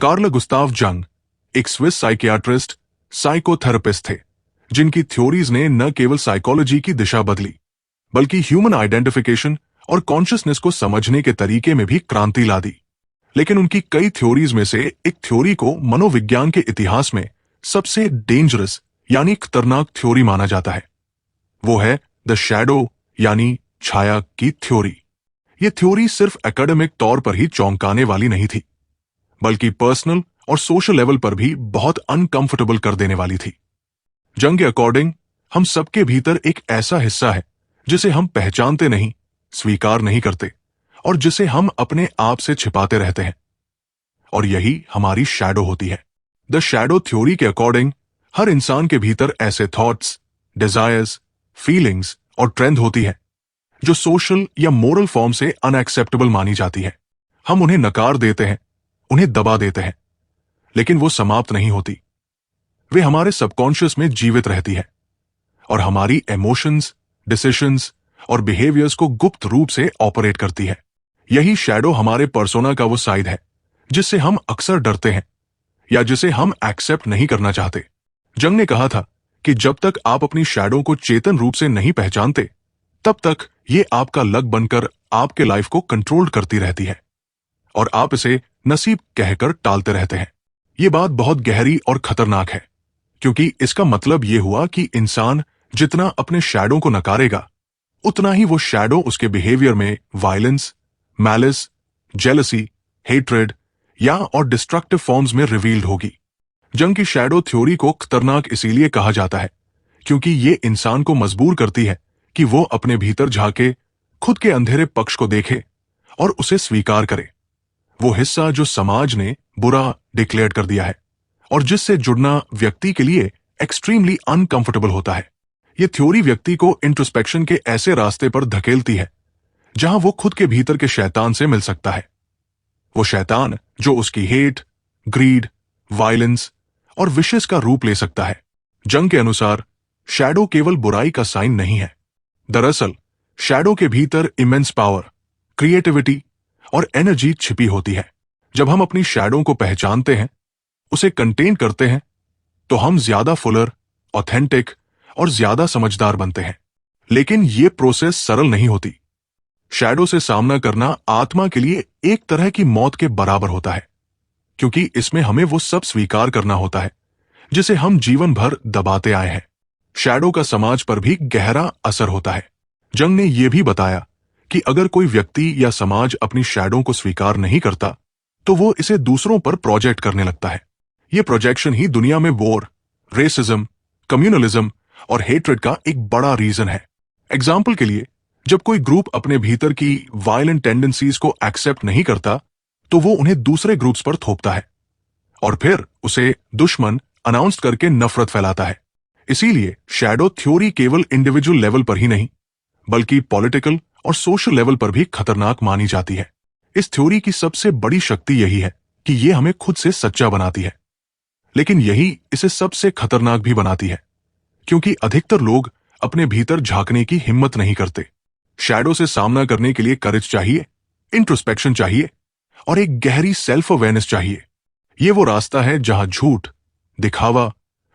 Karl Gustav जंग एक Swiss psychiatrist, psychotherapist थे, जिनकी थ्योरीज ने न केवल साइकोलॉजी की दिशा बदली, बल्कि ह्यूमन आइडेंटिफिकेशन और कॉन्शियसनेस को समझने के तरीके में भी क्रांति ला दी। लेकिन उनकी कई थ्योरीज में से एक थ्योरी को मनोविज्ञान के इतिहास में सबसे डेंजरस यानी खतरनाक थ्योरी माना जाता है। वो है द शैडो यानी छाया की थ्योरी। ये थ्योरी सिर्फ एकेडमिक तौर पर ही चौंकाने वाली नहीं थी, बल्कि पर्सनल और सोशल लेवल पर भी बहुत अनकंफर्टेबल कर देने वाली थी। जंग के अकॉर्डिंग हम सबके भीतर एक ऐसा हिस्सा है जिसे हम पहचानते नहीं, स्वीकार नहीं करते और जिसे हम अपने आप से छिपाते रहते हैं, और यही हमारी शैडो होती है। द शैडो थ्योरी के अकॉर्डिंग हर इंसान के भीतर ऐसे थॉट्स, डिजायर्स, फीलिंग्स और ट्रेंड होती है जो सोशल या मोरल फॉर्म से अनएक्सेप्टेबल मानी जाती है। हम उन्हें नकार देते हैं, उन्हें दबा देते हैं, लेकिन वो समाप्त नहीं होती। वे हमारे सबकॉन्शियस में जीवित रहती है और हमारी इमोशंस, डिसीजंस और बिहेवियर्स को गुप्त रूप से ऑपरेट करती है। यही शैडो हमारे पर्सोना का वो साइड है जिससे हम अक्सर डरते हैं या जिसे हम एक्सेप्ट नहीं करना चाहते। जंग ने कहा था कि जब तक आप अपनी शैडो को चेतन रूप से नहीं पहचानते, तब तक ये आपका लक बनकर आपके लाइफ को कंट्रोल करती रहती है और आप इसे नसीब कहकर टालते रहते हैं। ये बात बहुत गहरी और खतरनाक है, क्योंकि इसका मतलब ये हुआ कि इंसान जितना अपने शैडो को नकारेगा, उतना ही वो शैडो उसके बिहेवियर में वायलेंस, मैलिस, जेलसी, हेट्रेड या और डिस्ट्रक्टिव फॉर्म्स में रिवील्ड होगी। जंग की शैडो थ्योरी को खतरनाक इसीलिए कहा जाता है क्योंकि ये इंसान को मजबूर करती है कि वो अपने भीतर झांके, खुद के अंधेरे पक्ष को देखे और उसे स्वीकार करे। वो हिस्सा जो समाज ने बुरा डिक्लेयर कर दिया है और जिससे जुड़ना व्यक्ति के लिए एक्सट्रीमली अनकंफर्टेबल होता है। ये थ्योरी व्यक्ति को इंट्रोस्पेक्शन के ऐसे रास्ते पर धकेलती है जहां वो खुद के भीतर के शैतान से मिल सकता है। वो शैतान जो उसकी हेट, ग्रीड, वायलेंस और विशेष का रूप ले सकता है। जंग के अनुसार शैडो केवल बुराई का साइन नहीं है। दरअसल शैडो के भीतर इमेंस पावर, क्रिएटिविटी और एनर्जी छिपी होती है। जब हम अपनी शैडो को पहचानते हैं, उसे कंटेन करते हैं, तो हम ज्यादा फुलर, ऑथेंटिक और ज्यादा समझदार बनते हैं। लेकिन यह प्रोसेस सरल नहीं होती। शैडो से सामना करना आत्मा के लिए एक तरह की मौत के बराबर होता है, क्योंकि इसमें हमें वो सब स्वीकार करना होता है जिसे हम जीवन भर दबाते आए हैं। शैडो का समाज पर भी गहरा असर होता है। जंग ने यह भी बताया कि अगर कोई व्यक्ति या समाज अपनी शैडो को स्वीकार नहीं करता, तो वो इसे दूसरों पर प्रोजेक्ट करने लगता है। यह प्रोजेक्शन ही दुनिया में वॉर, रेसिज्म, कम्युनलिज्म और हेट्रेड का एक बड़ा रीजन है। एग्जाम्पल के लिए, जब कोई ग्रुप अपने भीतर की वायलेंट टेंडेंसीज को एक्सेप्ट नहीं करता, तो वो उन्हें दूसरे ग्रुप्स पर थोपता है और फिर उसे दुश्मन अनाउंस करके नफरत फैलाता है। इसीलिए शैडो थ्योरी केवल इंडिविजुअल लेवल पर ही नहीं, बल्कि पॉलिटिकल और सोशल लेवल पर भी खतरनाक मानी जाती है। इस थ्योरी की सबसे बड़ी शक्ति यही है कि ये हमें खुद से सच्चा बनाती है, लेकिन यही इसे सबसे खतरनाक भी बनाती है, क्योंकि अधिकतर लोग अपने भीतर झांकने की हिम्मत नहीं करते। शैडो से सामना करने के लिए करेज चाहिए, इंट्रोस्पेक्शन चाहिए और एक गहरी सेल्फ अवेयरनेस चाहिए। ये वो रास्ता है जहां झूठ, दिखावा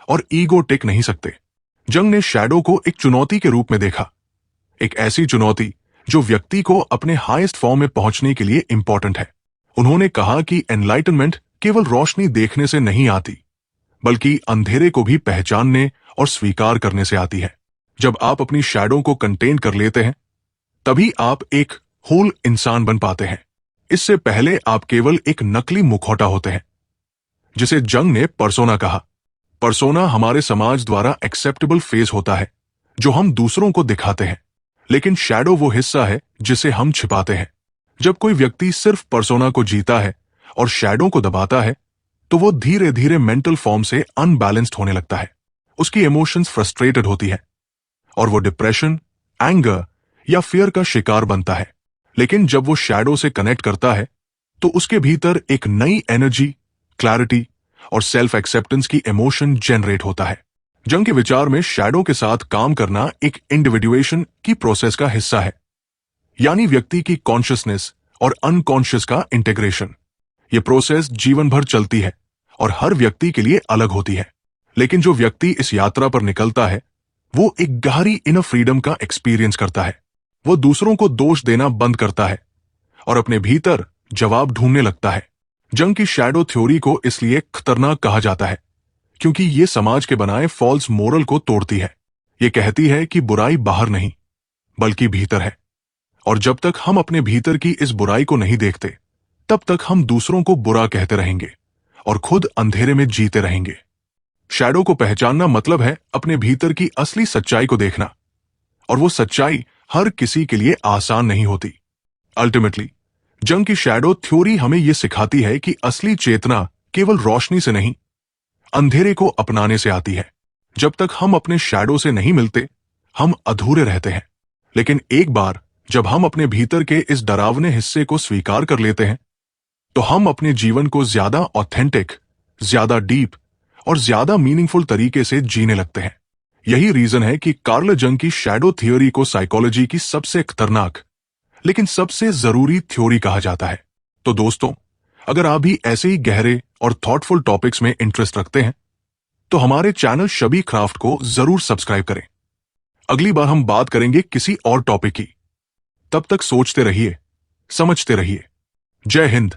और ईगो टिक नहीं सकते। जंग ने शैडो को एक चुनौती के रूप में देखा, एक ऐसी चुनौती जो व्यक्ति को अपने हाईएस्ट फॉर्म में पहुंचने के लिए इंपॉर्टेंट है। उन्होंने कहा कि एनलाइटनमेंट केवल रोशनी देखने से नहीं आती, बल्कि अंधेरे को भी पहचानने और स्वीकार करने से आती है। जब आप अपनी शैडो को कंटेन कर लेते हैं, तभी आप एक होल इंसान बन पाते हैं। इससे पहले आप केवल एक नकली मुखौटा होते हैं, जिसे जंग ने पर्सोना कहा। पर्सोना हमारे समाज द्वारा एक्सेप्टेबल फेस होता है जो हम दूसरों को दिखाते हैं, लेकिन शैडो वो हिस्सा है जिसे हम छिपाते हैं। जब कोई व्यक्ति सिर्फ पर्सोना को जीता है और शैडो को दबाता है, तो वो धीरे धीरे मेंटल फॉर्म से अनबैलेंस्ड होने लगता है। उसकी इमोशंस फ्रस्ट्रेटेड होती है और वो डिप्रेशन, एंगर या फियर का शिकार बनता है। लेकिन जब वो शैडो से कनेक्ट करता है, तो उसके भीतर एक नई एनर्जी, क्लैरिटी और सेल्फ एक्सेप्टेंस की इमोशन जनरेट होता है। जंग के विचार में शैडो के साथ काम करना एक इंडिविजुएशन की प्रोसेस का हिस्सा है, यानी व्यक्ति की कॉन्शियसनेस और अनकॉन्शियस का इंटीग्रेशन। ये प्रोसेस जीवन भर चलती है और हर व्यक्ति के लिए अलग होती है। लेकिन जो व्यक्ति इस यात्रा पर निकलता है वो एक गहरी इनर फ्रीडम का एक्सपीरियंस करता है। वो दूसरों को दोष देना बंद करता है और अपने भीतर जवाब ढूंढने लगता है। जंग की शैडो थ्योरी को इसलिए खतरनाक कहा जाता है क्योंकि ये समाज के बनाए फॉल्स मोरल को तोड़ती है। ये कहती है कि बुराई बाहर नहीं बल्कि भीतर है, और जब तक हम अपने भीतर की इस बुराई को नहीं देखते तब तक हम दूसरों को बुरा कहते रहेंगे और खुद अंधेरे में जीते रहेंगे। शैडो को पहचानना मतलब है अपने भीतर की असली सच्चाई को देखना, और वो सच्चाई हर किसी के लिए आसान नहीं होती। अल्टीमेटली जंग की शैडो थ्योरी हमें यह सिखाती है कि असली चेतना केवल रोशनी से नहीं, अंधेरे को अपनाने से आती है। जब तक हम अपने शैडो से नहीं मिलते हम अधूरे रहते हैं, लेकिन एक बार जब हम अपने भीतर के इस डरावने हिस्से को स्वीकार कर लेते हैं तो हम अपने जीवन को ज्यादा ऑथेंटिक, ज्यादा डीप और ज्यादा मीनिंगफुल तरीके से जीने लगते हैं। यही रीजन है कि कार्ल जंग की शैडो थ्योरी को साइकोलॉजी की सबसे खतरनाक लेकिन सबसे जरूरी थ्योरी कहा जाता है। तो दोस्तों, अगर आप भी ऐसे ही गहरे और थॉटफुल टॉपिक्स में इंटरेस्ट रखते हैं तो हमारे चैनल शबी क्राफ्ट को जरूर सब्सक्राइब करें। अगली बार हम बात करेंगे किसी और टॉपिक की। तब तक सोचते रहिए, समझते रहिए। जय हिंद।